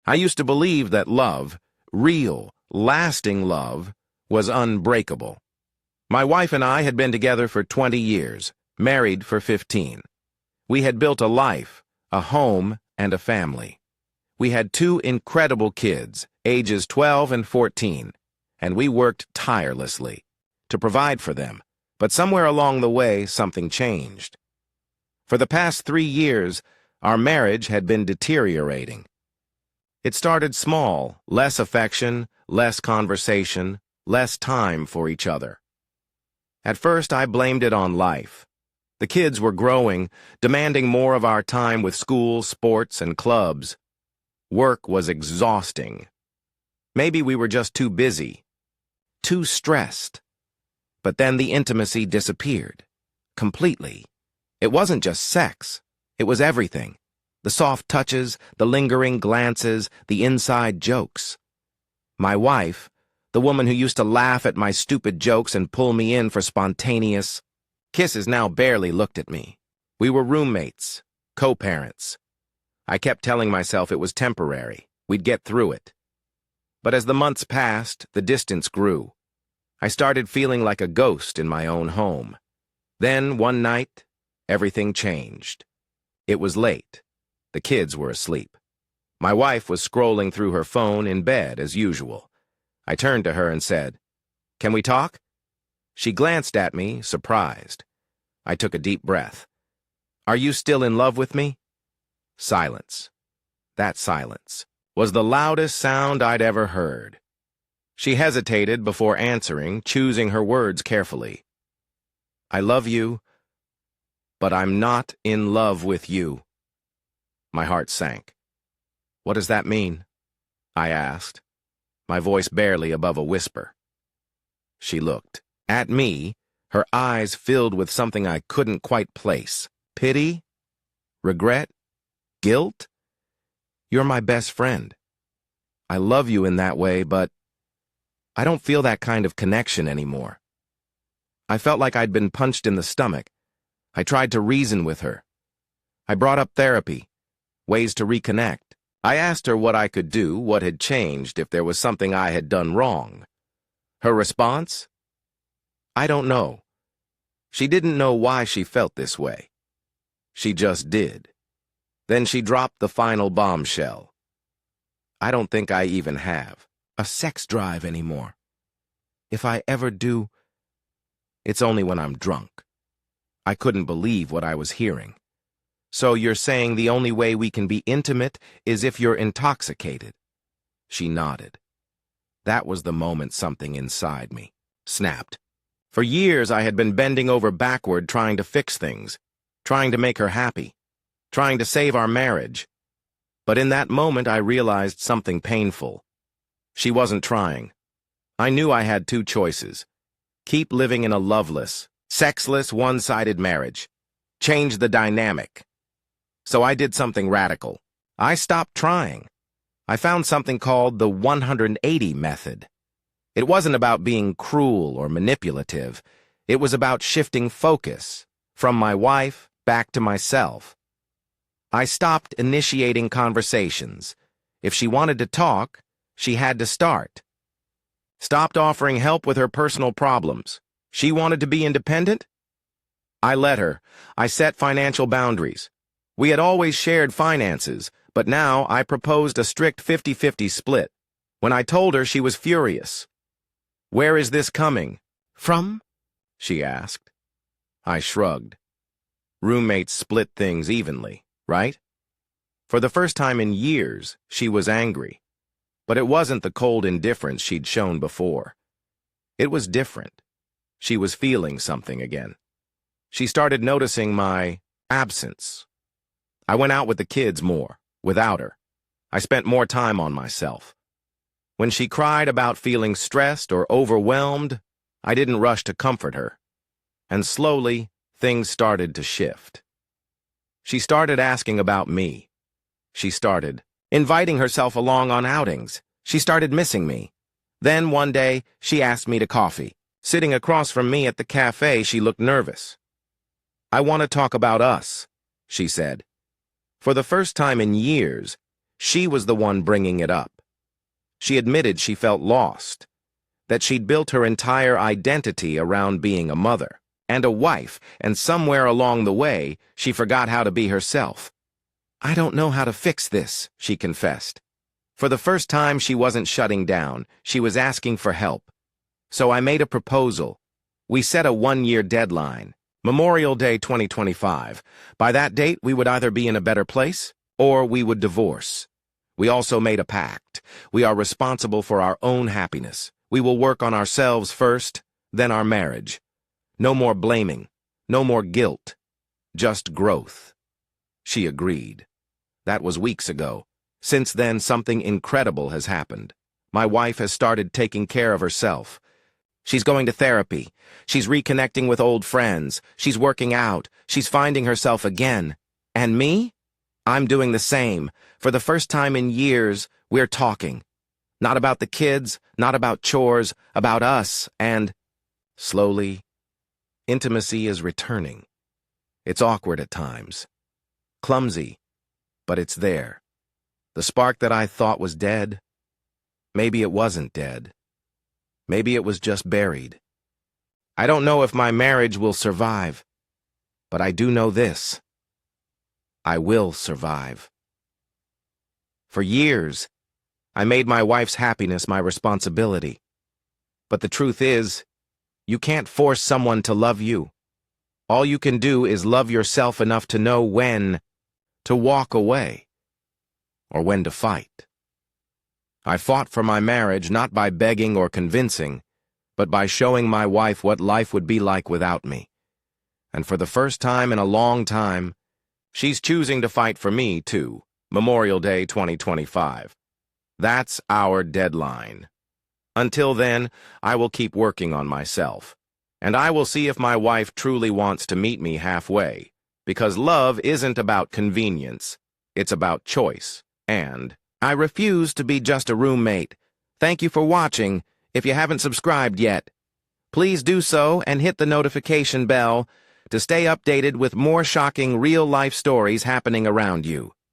I used to believe that love, real, lasting love, was unbreakable. My wife and I had been together for 20 years, married for 15. We had built a life, a home, and a family. We had 2 incredible kids, ages 12 and 14, and we worked tirelessly to provide for them. But somewhere along the way, something changed. For the past 3 years, our marriage had been deteriorating. It started small, less affection, less conversation, less time for each other. At first, I blamed it on life. The kids were growing, demanding more of our time with school, sports, and clubs. Work was exhausting. Maybe we were just too busy, too stressed. But then the intimacy disappeared. Completely. It wasn't just sex. It was everything. The soft touches, the lingering glances, the inside jokes. My wife, the woman who used to laugh at my stupid jokes and pull me in for spontaneous kisses, now barely looked at me. We were roommates, co-parents. I kept telling myself it was temporary. We'd get through it. But as the months passed, the distance grew. I started feeling like a ghost in my own home. Then, one night, everything changed. It was late. The kids were asleep. My wife was scrolling through her phone in bed as usual. I turned to her and said, "Can we talk?" She glanced at me, surprised. I took a deep breath. "Are you still in love with me?" Silence. That silence was the loudest sound I'd ever heard. She hesitated before answering, choosing her words carefully. "I love you, but I'm not in love with you." My heart sank. "What does that mean?" I asked, my voice barely above a whisper. She looked at me, her eyes filled with something I couldn't quite place. Pity? Regret? Guilt? "You're my best friend. I love you in that way, but I don't feel that kind of connection anymore." I felt like I'd been punched in the stomach. I tried to reason with her. I brought up therapy, ways to reconnect. I asked her what I could do, what had changed, if there was something I had done wrong. Her response? "I don't know." She didn't know why she felt this way. She just did. Then she dropped the final bombshell. "I don't think I even have a sex drive anymore. If I ever do, it's only when I'm drunk." I couldn't believe what I was hearing. "So you're saying the only way we can be intimate is if you're intoxicated?" She nodded. That was the moment something inside me snapped. For years I had been bending over backward trying to fix things, trying to make her happy, trying to save our marriage. But in that moment I realized something painful. She wasn't trying. I knew I had 2 choices. Keep living in a loveless, sexless, one-sided marriage. Change the dynamic. So I did something radical. I stopped trying. I found something called the 180 method. It wasn't about being cruel or manipulative. It was about shifting focus from my wife back to myself. I stopped initiating conversations. If she wanted to talk, she had to start. Stopped offering help with her personal problems. She wanted to be independent? I let her. I set financial boundaries. We had always shared finances, but now I proposed a strict 50-50 split. When I told her, she was furious. "Where is this coming from?" she asked. I shrugged. Roommates split things evenly, right? For the first time in years, she was angry. But it wasn't the cold indifference she'd shown before. It was different. She was feeling something again. She started noticing my absence. I went out with the kids more, without her. I spent more time on myself. When she cried about feeling stressed or overwhelmed, I didn't rush to comfort her. And slowly, things started to shift. She started asking about me. She started inviting herself along on outings. She started missing me. Then one day, she asked me to coffee. Sitting across from me at the cafe, she looked nervous. "I want to talk about us," she said. For the first time in years, She was the one bringing it up. She admitted she felt lost, that she'd built her entire identity around being a mother and a wife, and somewhere along the way, she forgot how to be herself. "I don't know how to fix this," she confessed. For the first time, she wasn't shutting down. She was asking for help. So I made a proposal. We set a 1-year deadline, Memorial Day 2025. By that date, we would either be in a better place or we would divorce. We also made a pact. We are responsible for our own happiness. We will work on ourselves first, then our marriage. No more blaming, no more guilt, just growth. She agreed. That was weeks ago. Since then, something incredible has happened. My wife has started taking care of herself. She's going to therapy. She's reconnecting with old friends. She's working out. She's finding herself again. And me? I'm doing the same. For the first time in years, we're talking. Not about the kids, not about chores, about us, and slowly, intimacy is returning. It's awkward at times. Clumsy, but it's there. The spark that I thought was dead, maybe it wasn't dead. Maybe it was just buried. I don't know if my marriage will survive, but I do know this. I will survive. For years, I made my wife's happiness my responsibility. But the truth is, you can't force someone to love you. All you can do is love yourself enough to know when to walk away or when to fight. I fought for my marriage not by begging or convincing, but by showing my wife what life would be like without me. And for the first time in a long time, she's choosing to fight for me, too. Memorial Day 2025. That's our deadline. Until then, I will keep working on myself. And I will see if my wife truly wants to meet me halfway. Because love isn't about convenience. It's about choice. And I refuse to be just a roommate. Thank you for watching. If you haven't subscribed yet, please do so and hit the notification bell to stay updated with more shocking real-life stories happening around you.